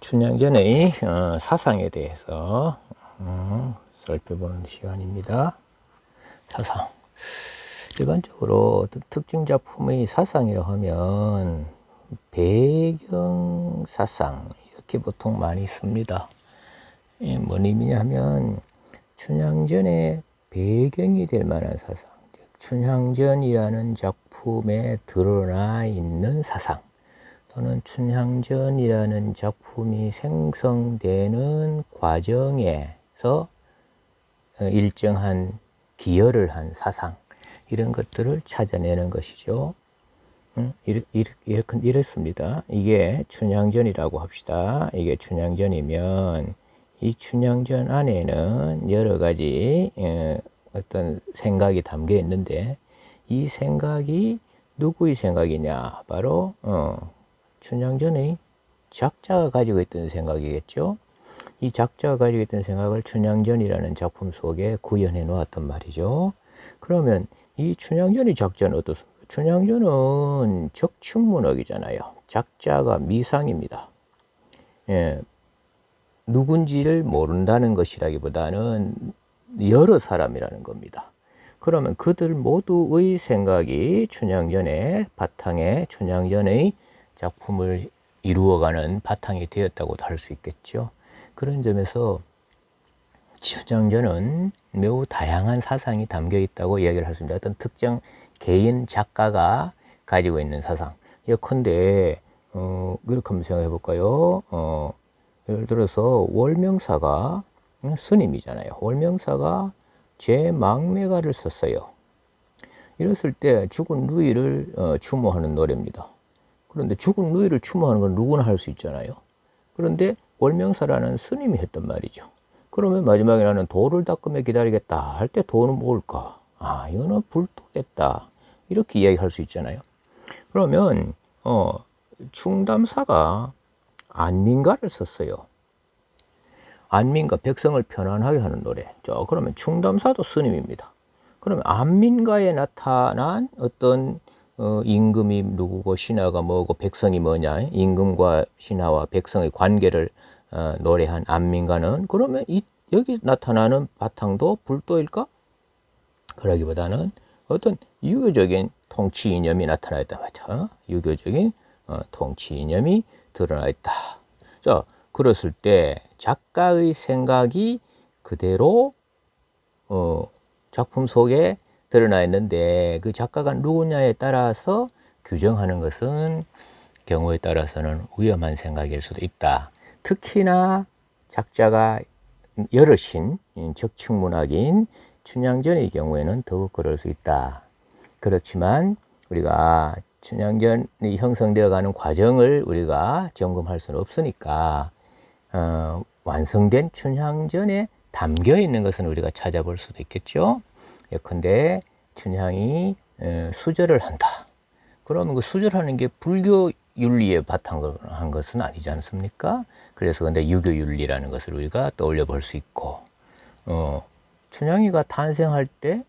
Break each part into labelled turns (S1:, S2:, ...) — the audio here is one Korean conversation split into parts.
S1: 춘향전의 사상에 대해서 살펴보는 시간입니다. 사상. 일반적으로 어떤 특정 작품의 사상이라고 하면 배경 사상 이렇게 보통 많이 씁니다. 뭔 의미냐 하면 춘향전의 배경이 될 만한 사상, 춘향전이라는 작품에 드러나 있는 사상, 또는 춘향전이라는 작품이 생성되는 과정에서 일정한 기여를 한 사상, 이런 것들을 찾아내는 것이죠. 이렇습니다. 이게 춘향전이라고 합시다. 이게 춘향전이면 이 춘향전 안에는 여러 가지 어떤 생각이 담겨 있는데, 이 생각이 누구의 생각이냐? 바로 춘향전의 작자가 가지고 있던 생각이겠죠. 이 작자가 가지고 있던 생각을 춘향전이라는 작품 속에 구현해 놓았단 말이죠. 그러면 이 춘향전의 작자는 어떻습니까? 춘향전은 적축문학이잖아요. 작자가 미상입니다. 누군지를 모른다는 것이라기보다는 여러 사람이라는 겁니다. 그러면 그들 모두의 생각이 춘향전의 바탕에, 춘향전의 작품을 이루어가는 바탕이 되었다고도 할 수 있겠죠. 그런 점에서 춘향전은 매우 다양한 사상이 담겨 있다고 이야기를 할 수 있습니다. 어떤 특정 개인 작가가 가지고 있는 사상. 예컨대 그렇게 한번 생각해 볼까요? 예를 들어서 월명사가 스님이잖아요. 월명사가 제망매가를 썼어요. 이랬을 때 죽은 누이를 추모하는 노래입니다. 그런데 죽은 누이를 추모하는 건 누구나 할 수 있잖아요. 그런데 월명사라는 스님이 했단 말이죠. 그러면 마지막에 나는 도를 닦으며 기다리겠다 할 때 도는 뭘까? 아, 이거는 불도겠다. 이렇게 이야기할 수 있잖아요. 그러면 충담사가 안민가를 썼어요. 안민가, 백성을 편안하게 하는 노래. 그러면 충담사도 스님입니다. 그러면 안민가에 나타난 어떤 임금이 누구고 신하가 뭐고 백성이 뭐냐, 임금과 신하와 백성의 관계를 노래한 안민가는, 그러면 여기 나타나는 바탕도 불도일까? 그러기보다는 어떤 유교적인 통치 이념이 나타나 있다 말이죠. 유교적인 통치 이념이 드러나 있다. 자, 그랬을 때 작가의 생각이 그대로 작품 속에 드러나 있는데, 그 작가가 누구냐에 따라서 규정하는 것은 경우에 따라서는 위험한 생각일 수도 있다. 특히나 작자가 여럿인 적축문학인 춘향전의 경우에는 더욱 그럴 수 있다. 그렇지만 우리가 춘향전이 형성되어 가는 과정을 우리가 점검할 수는 없으니까 완성된 춘향전에 담겨 있는 것은 우리가 찾아볼 수도 있겠죠. 예컨대 춘향이 수절을 한다. 그러면 그 수절하는 게 불교 윤리에 바탕을 한 것은 아니지 않습니까? 그래서 근데 유교 윤리라는 것을 우리가 떠올려 볼 수 있고, 춘향이가 탄생할 때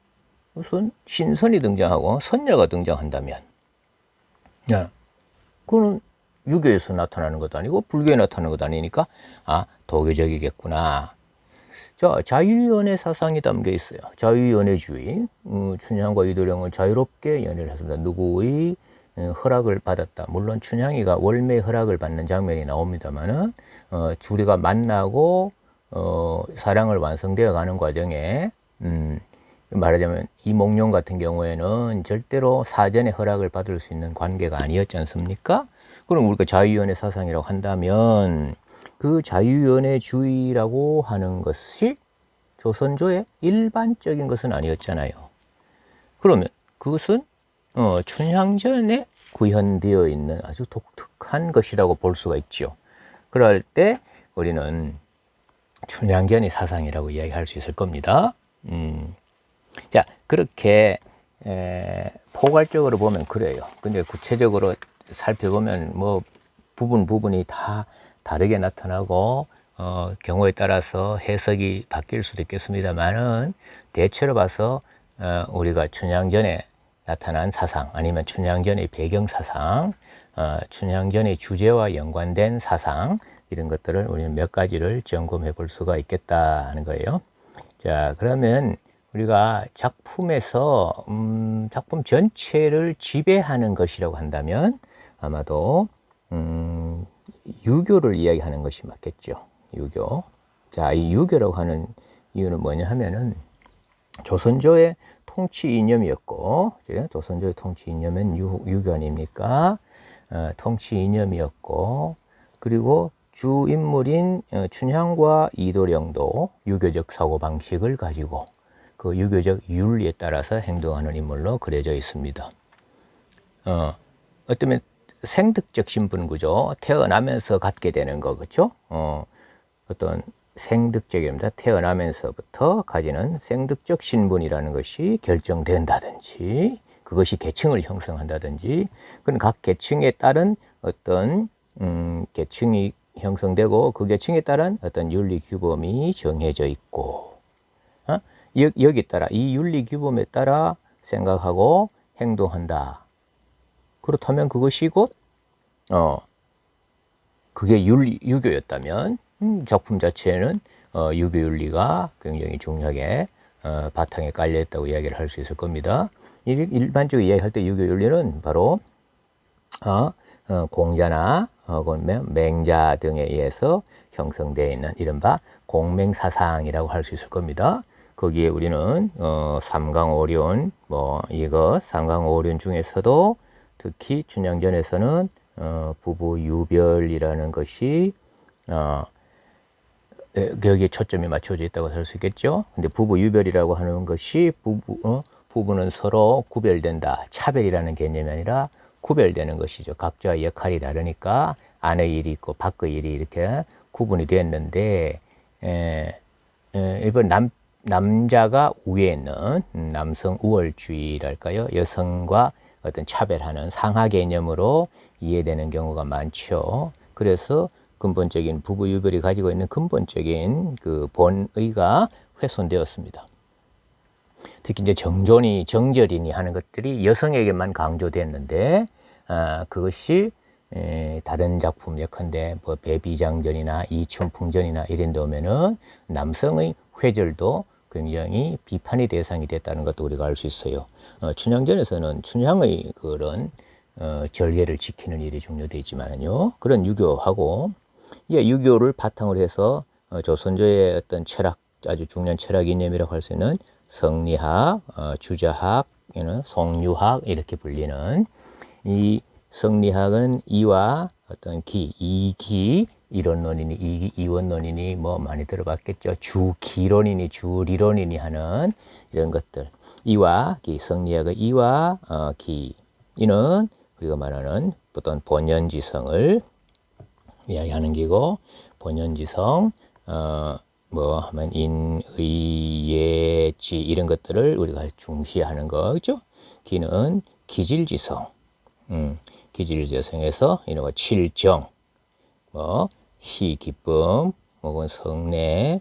S1: 무슨 신선이 등장하고 선녀가 등장한다면, 그거는 유교에서 나타나는 것도 아니고 불교에 나타나는 것도 아니니까 도교적이겠구나. 자, 자유연애 사상이 담겨 있어요. 자유연애주의. 춘향과 이도령은 자유롭게 연애를 했습니다. 누구의 허락을 받았다. 물론 춘향이가 월매의 허락을 받는 장면이 나옵니다만은 둘이가 만나고 사랑을 완성되어 가는 과정에 말하자면 이몽룡 같은 경우에는 절대로 사전에 허락을 받을 수 있는 관계가 아니었지 않습니까? 그럼 우리가 자유연애 사상이라고 한다면 그 자유연애주의라고 하는 것이 조선조의 일반적인 것은 아니었잖아요. 그러면 그것은 춘향전에 구현되어 있는 아주 독특한 것이라고 볼 수가 있죠. 그럴 때 우리는 춘향전의 사상이라고 이야기할 수 있을 겁니다. 자, 그렇게 포괄적으로 보면 그래요. 근데 구체적으로 살펴보면 뭐 부분이 다 다르게 나타나고 경우에 따라서 해석이 바뀔 수도 있겠습니다만은, 대체로 봐서 우리가 춘향전에 나타난 사상, 아니면 춘향전의 배경 사상, 춘향전의 주제와 연관된 사상 이런 것들을 우리는 몇 가지를 점검해 볼 수가 있겠다 하는 거예요. 자, 그러면 우리가 작품에서 작품 전체를 지배하는 것이라고 한다면 아마도 유교를 이야기하는 것이 맞겠죠. 유교. 자, 이 유교라고 하는 이유는 뭐냐 하면은 조선조의 통치 이념이었고, 조선조의 통치 이념은 유교 아닙니까? 통치 이념이었고, 그리고 주 인물인 춘향과 이도령도 유교적 사고방식을 가지고 그 유교적 윤리에 따라서 행동하는 인물로 그려져 있습니다. 어쩌면 생득적 신분구조, 태어나면서 갖게 되는 거, 그렇죠? 어떤 생득적입니다. 태어나면서부터 가지는 생득적 신분이라는 것이 결정된다든지, 그것이 계층을 형성한다든지, 그런 각 계층에 따른 어떤 계층이 형성되고 그 계층에 따른 어떤 윤리 규범이 정해져 있고, 여기 따라 이 윤리 규범에 따라 생각하고 행동한다. 그렇다면 그것이 곧 그게 유교였다면 작품 자체는 유교 윤리가 굉장히 중요하게 바탕에 깔려 있다고 이야기를 할 수 있을 겁니다. 일반적으로 이야기할 때 유교 윤리는 바로 공자나 혹은 맹자 등에 의해서 형성되어 있는 이른바 공맹사상이라고 할 수 있을 겁니다. 거기에 우리는 삼강오륜 삼강오륜 중에서도 특히 춘향전에서는 부부유별이라는 것이 여기에 초점이 맞춰져 있다고 할 수 있겠죠. 근데 부부유별이라고 하는 것이 부부는 서로 구별된다. 차별이라는 개념이 아니라 구별되는 것이죠. 각자의 역할이 다르니까 아내의 일이 있고 밖의 일이 이렇게 구분이 되었는데, 일본 남자가 위에 있는 남성 우월주의랄까요? 여성과 어떤 차별하는 상하 개념으로 이해되는 경우가 많죠. 그래서 근본적인 부부유별이 가지고 있는 근본적인 그 본의가 훼손되었습니다. 특히 이제 정절이니 하는 것들이 여성에게만 강조됐는데, 그것이 다른 작품 예컨대 뭐 배비장전이나 이춘풍전이나 이런 데 오면은 남성의 회절도 굉장히 비판의 대상이 됐다는 것도 우리가 알 수 있어요. 춘향전에서는 춘향의 그런 절개를 지키는 일이 중요되지만요. 그런 유교하고 유교를 바탕으로 해서 조선조의 어떤 철학, 아주 중요한 철학 이념이라고 할 수 있는 성리학, 주자학, 송유학 이렇게 불리는 이 성리학은 이와 어떤 이기 이론론이니 이원론이니 뭐 많이 들어봤겠죠. 주기론이니 주리론이니 하는 이런 것들. 이와 기, 성리학의 이와 기. 이는 우리가 말하는 어떤 본연지성을 이야기하는 기고, 본연지성, 하면 인의예지 이런 것들을 우리가 중시하는 거죠. 기는 기질지성, 기질지성에서 이런 거 칠정, 희, 기쁨, 혹은 성내,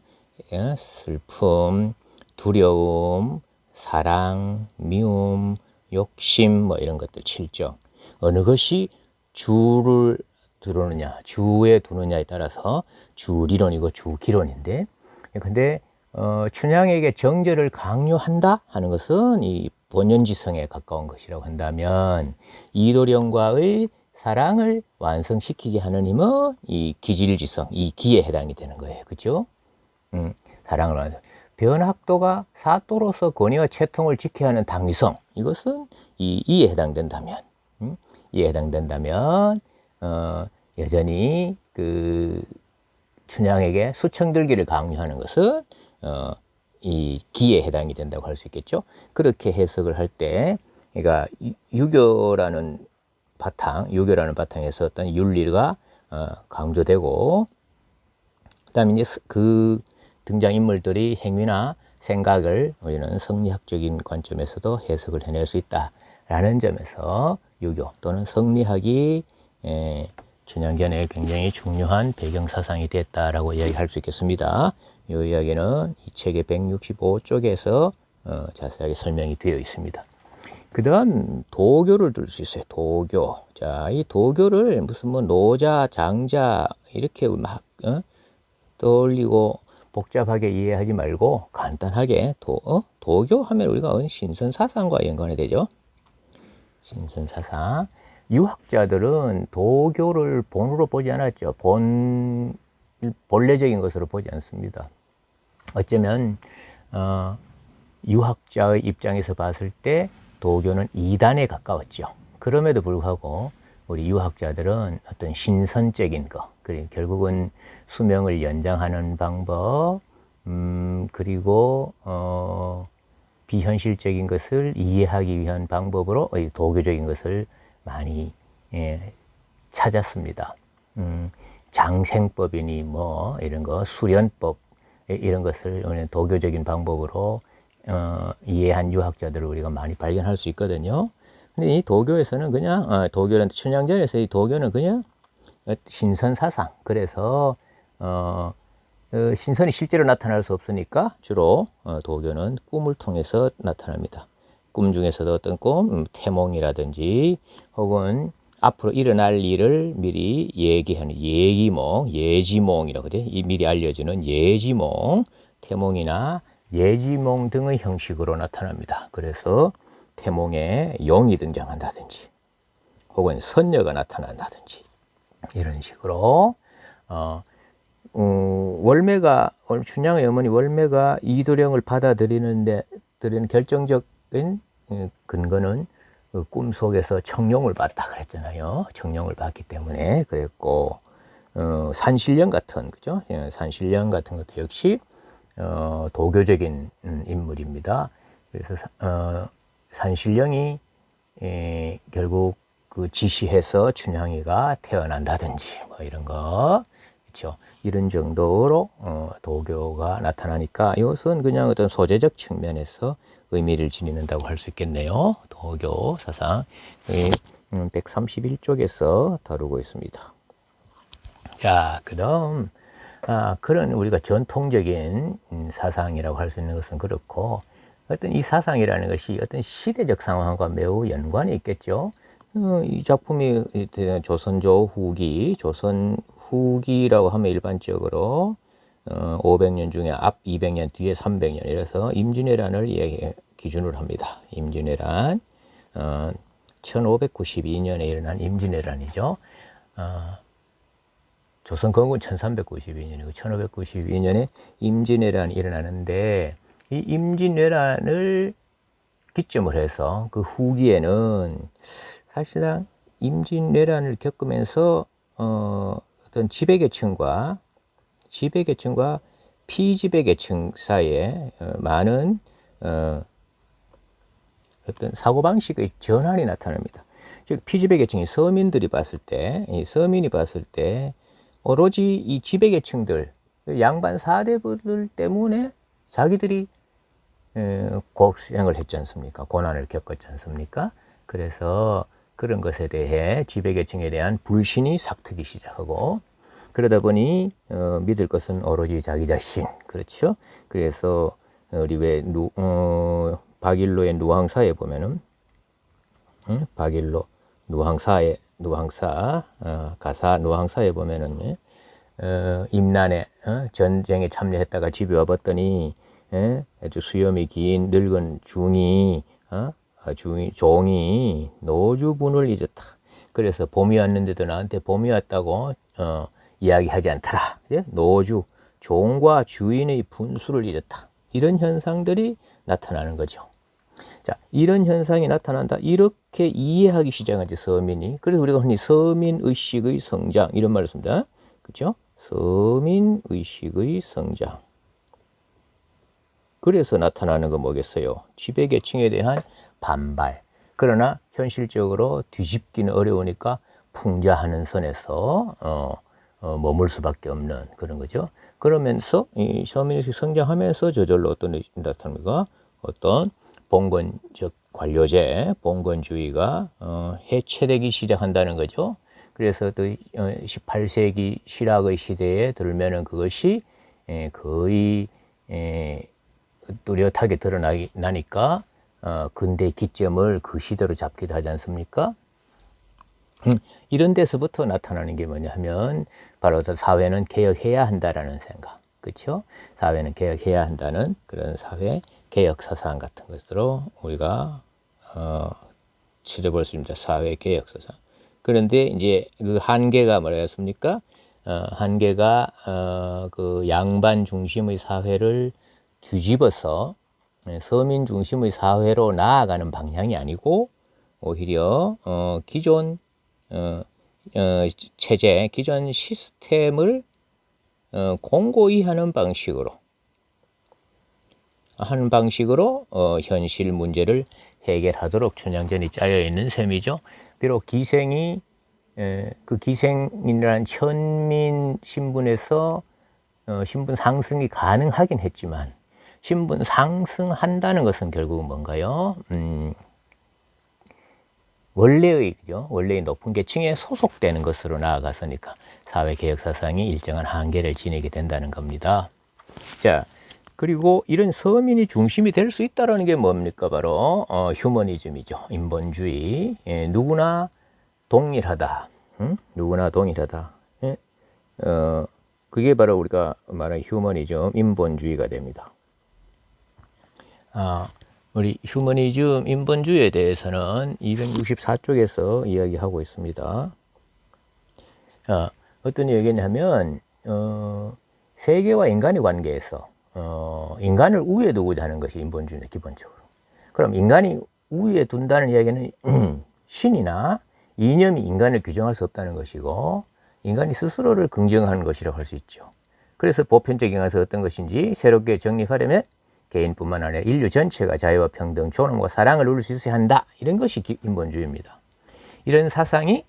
S1: 슬픔, 두려움, 사랑, 미움, 욕심, 이런 것들 칠정. 어느 것이 주를 두느냐, 주에 두느냐에 따라서 주리론이고 주기론인데, 근데 춘향에게 정절을 강요한다 하는 것은 이 본연지성에 가까운 것이라고 한다면, 이도령과의 사랑을 완성시키게 하는 힘은 이 기질지성, 이 기에 해당이 되는 거예요. 그죠? 사랑을 완성. 변학도가 사또로서 권위와 채통을 지켜야 하는 당위성, 이것은 이에 해당된다면, 이에 해당된다면, 여전히 그 춘향에게 수청들기를 강요하는 것은 이 기에 해당이 된다고 할 수 있겠죠. 그렇게 해석을 할 때, 그러니까 유교라는 바탕에서 어떤 윤리가 강조되고, 그다음에 이제 그 등장인물들이 행위나 생각을 우리는 성리학적인 관점에서도 해석을 해낼 수 있다라는 점에서 유교 또는 성리학이 춘향전에 굉장히 중요한 배경사상이 됐다라고 이야기할 수 있겠습니다. 이 이야기는 이 책의 165쪽에서 자세하게 설명이 되어 있습니다. 그 다음 도교를 들 수 있어요. 도교. 자, 이 도교를 무슨 뭐 노자, 장자 이렇게 막 떠올리고 복잡하게 이해하지 말고 간단하게 도교 하면 우리가 신선 사상과 연관이 되죠. 신선 사상. 유학자들은 도교를 본으로 보지 않았죠. 본래적인 것으로 보지 않습니다. 어쩌면 유학자의 입장에서 봤을 때 도교는 이단에 가까웠죠. 그럼에도 불구하고 우리 유학자들은 어떤 신선적인 거, 그리고 결국은 수명을 연장하는 방법, 그리고 비현실적인 것을 이해하기 위한 방법으로 도교적인 것을 많이 찾았습니다. 장생법이니 뭐 이런 거, 수련법 이런 것을 도교적인 방법으로 이해한 유학자들을 우리가 많이 발견할 수 있거든요. 근데 이 도교에서는 그냥 도교는 춘향전에서 이 도교는 그냥 신선 사상. 그래서 신선이 실제로 나타날 수 없으니까 주로 도교는 꿈을 통해서 나타납니다. 꿈 중에서도 어떤 꿈, 태몽이라든지 혹은 앞으로 일어날 일을 미리 얘기하는 예기몽, 예지몽이라고 하죠. 미리 알려주는 예지몽, 태몽이나 예지몽 등의 형식으로 나타납니다. 그래서 태몽에 용이 등장한다든지 혹은 선녀가 나타난다든지 이런 식으로 춘향의 어머니 월매가 이도령을 받아들이는 결정적인 근거는 그 꿈속에서 청룡을 봤다 그랬잖아요. 청룡을 봤기 때문에 그랬고, 산신령 같은, 그죠? 산신령 같은 것도 역시 도교적인 인물입니다. 그래서 산신령이 결국 그 지시해서 춘향이가 태어난다든지 뭐 이런 거, 그렇죠? 이런 정도로 도교가 나타나니까 이것은 그냥 어떤 소재적 측면에서 의미를 지니는다고 할 수 있겠네요. 도교 사상 131쪽에서 다루고 있습니다. 자, 그다음 그런 우리가 전통적인 사상이라고 할 수 있는 것은 그렇고, 어떤 이 사상이라는 것이 어떤 시대적 상황과 매우 연관이 있겠죠. 이 작품이 조선조 후기, 조선 후기라고 하면 일반적으로 500년 중에 앞 200년, 뒤에 300년 이래서 임진왜란을 기준으로 합니다. 임진왜란 1592년에 일어난 임진왜란이죠. 조선 건국 1392년이고 1592년에 임진왜란이 일어나는데, 이 임진왜란을 기점으로 해서 그 후기에는 사실상 임진왜란을 겪으면서 어떤 지배계층과 피지배계층 사이에 많은 어떤 사고방식의 전환이 나타납니다. 즉 피지배계층이 서민이 봤을 때 오로지 이 지배계층들, 양반 사대부들 때문에 자기들이 고생을 했지 않습니까? 고난을 겪었지 않습니까? 그래서 그런 것에 대해 지배계층에 대한 불신이 삭트기 시작하고, 그러다 보니 믿을 것은 오로지 자기 자신, 그렇죠? 그래서 우리 왜 박일로의 누황사에 보면은 박일로 가사 누황사에 보면은 임난에 전쟁에 참여했다가 집에 와봤더니 아주 수염이 긴 늙은 종이 노주분을 잊었다. 그래서 봄이 왔는데도 나한테 봄이 왔다고 이야기하지 않더라. 종과 주인의 분수를 잊었다. 이런 현상들이 나타나는 거죠. 자, 이런 현상이 나타난다. 이렇게 이해하기 시작하지, 서민이. 그래서 우리가 흔히 서민의식의 성장, 이런 말을 씁니다. 그죠? 서민의식의 성장. 그래서 나타나는 건 뭐겠어요? 지배계층에 대한 반발. 그러나 현실적으로 뒤집기는 어려우니까 풍자하는 선에서 머물 수밖에 없는 그런 거죠. 그러면서 이 서민의식 성장하면서 저절로 어떤 일이 나타납니까? 어떤 봉건적 관료제, 봉건주의가 해체되기 시작한다는 거죠. 그래서 또 18세기 실학의 시대에 들면은 그것이 거의 뚜렷하게 드러나니까 근대 기점을 그 시대로 잡기도 하지 않습니까? 이런 데서부터 나타나는 게 뭐냐 하면 바로 사회는 개혁해야 한다라는 생각, 그렇죠? 사회는 개혁해야 한다는 그런 사회 개혁 사상 같은 것으로 우리가 치러볼 수 있습니다. 사회 개혁 사상. 그런데 이제 그 한계가 뭐였습니까? 한계가 그 양반 중심의 사회를 뒤집어서 서민 중심의 사회로 나아가는 방향이 아니고 오히려 기존 체제, 기존 시스템을 공고히 하는 방식으로 현실 문제를 해결하도록 춘향전이 짜여 있는 셈이죠. 비록 기생이 그 기생이라는 현민 신분에서 신분 상승이 가능하긴 했지만 신분 상승한다는 것은 결국은 뭔가요? 원래의 높은 계층에 소속되는 것으로 나아가서니까 사회개혁 사상이 일정한 한계를 지니게 된다는 겁니다. 자, 그리고 이런 서민이 중심이 될 수 있다는 게 뭡니까? 바로 휴머니즘이죠. 인본주의. 누구나 동일하다. 누구나 동일하다. 그게 바로 우리가 말하는 휴머니즘, 인본주의가 됩니다. 우리 휴머니즘, 인본주의에 대해서는 264쪽에서 이야기하고 있습니다. 어떤 얘기냐면 세계와 인간의 관계에서 인간을 우위에 두고자 하는 것이 인본주의는 기본적으로. 그럼 인간이 우위에 둔다는 이야기는 신이나 이념이 인간을 규정할 수 없다는 것이고 인간이 스스로를 긍정하는 것이라고 할 수 있죠. 그래서 보편적인 것은 어떤 것인지 새롭게 정립하려면 개인뿐만 아니라 인류 전체가 자유와 평등, 존엄과 사랑을 누릴 수 있어야 한다. 이런 것이 인본주의입니다. 이런 사상이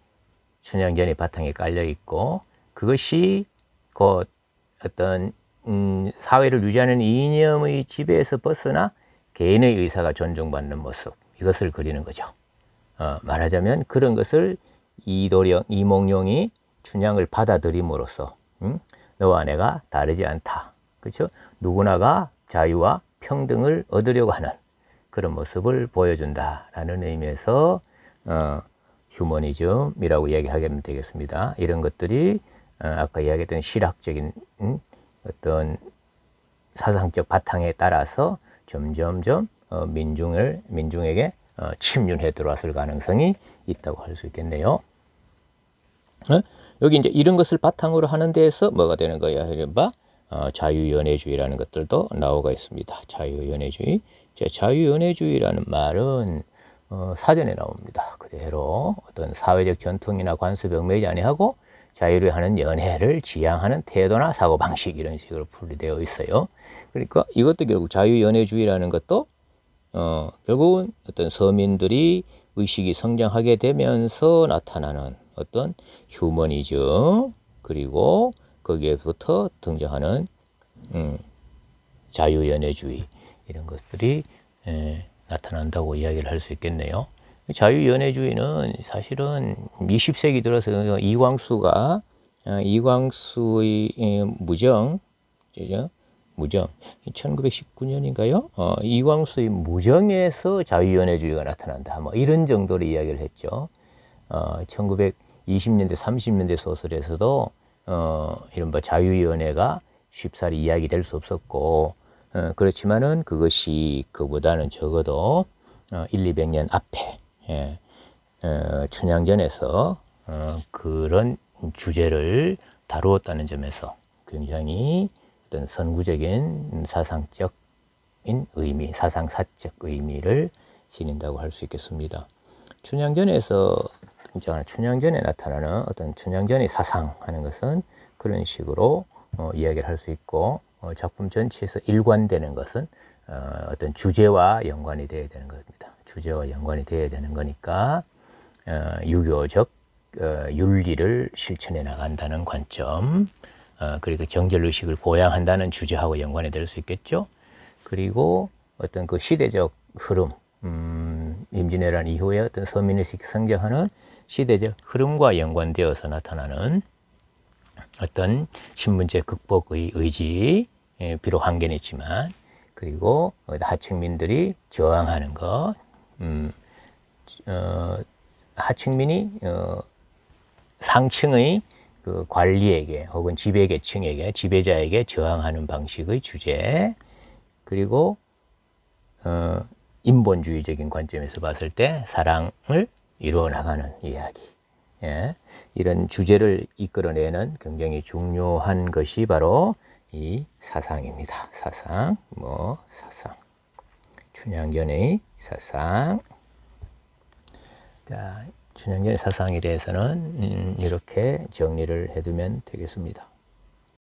S1: 춘향전의 바탕에 깔려 있고 그것이 곧 어떤 사회를 유지하는 이념의 지배에서 벗어나 개인의 의사가 존중받는 모습, 이것을 그리는 거죠. 말하자면 그런 것을 이몽룡이 춘향을 받아들임으로써 너와 내가 다르지 않다. 그렇죠? 누구나가 자유와 평등을 얻으려고 하는 그런 모습을 보여준다라는 의미에서 휴머니즘이라고 이야기하면 되겠습니다. 이런 것들이 아까 이야기했던 실학적인 어떤 사상적 바탕에 따라서 점점점 민중에게 침륜해 들어왔을 가능성이 있다고 할 수 있겠네요. 여기 이제 이런 것을 바탕으로 하는 데에서 뭐가 되는 거야? 이른바 자유연애주의라는 것들도 나오고 있습니다. 자유연애주의. 자유연애주의라는 말은 사전에 나옵니다. 그대로 어떤 사회적 전통이나 관습에 매이지 아니하고 자유를 하는 연애를 지향하는 태도나 사고방식 이런 식으로 분리되어 있어요. 그러니까 이것도 결국 자유연애주의라는 것도 결국은 어떤 서민들이 의식이 성장하게 되면서 나타나는 어떤 휴머니즘 그리고 거기에부터 등장하는 자유연애주의 이런 것들이 나타난다고 이야기를 할 수 있겠네요. 자유연애주의는 사실은 20세기 들어서 이광수의 무정 1919년인가요? 이광수의 무정에서 자유연애주의가 나타난다. 뭐 이런 정도로 이야기를 했죠. 1920년대, 30년대 소설에서도 이른바 자유연애가 쉽사리 이야기될 수 없었고 그렇지만은 그것이 그보다는 적어도 200년 앞에 춘향전에서 그런 주제를 다루었다는 점에서 굉장히 어떤 선구적인 사상적인 의미, 사상사적 의미를 지닌다고 할 수 있겠습니다. 춘향전에서 등장하는 춘향전에 나타나는 어떤 춘향전의 사상하는 것은 그런 식으로 이야기를 할 수 있고 작품 전체에서 일관되는 것은 어떤 주제와 연관이 되어야 되는 겁니다. 주제와 연관이 되어야 되는 거니까 유교적 윤리를 실천해 나간다는 관점 그리고 경제의식을 보양한다는 주제하고 연관이 될 수 있겠죠. 그리고 어떤 그 시대적 흐름 임진왜란 이후에 어떤 서민의식이 성장하는 시대적 흐름과 연관되어서 나타나는 어떤 신문제 극복의 의지, 비록 한계는 있지만, 그리고 하층민들이 저항하는 것, 하층민이 상층의 그 관리에게 혹은 지배계층에게 지배자에게 저항하는 방식의 주제, 그리고 인본주의적인 관점에서 봤을 때 사랑을 이루어 나가는 이야기. 예, 이런 주제를 이끌어내는 굉장히 중요한 것이 바로 이 사상입니다. 사상, 사상. 춘향전의 사상. 자, 춘향전의 사상에 대해서는 이렇게 정리를 해두면 되겠습니다.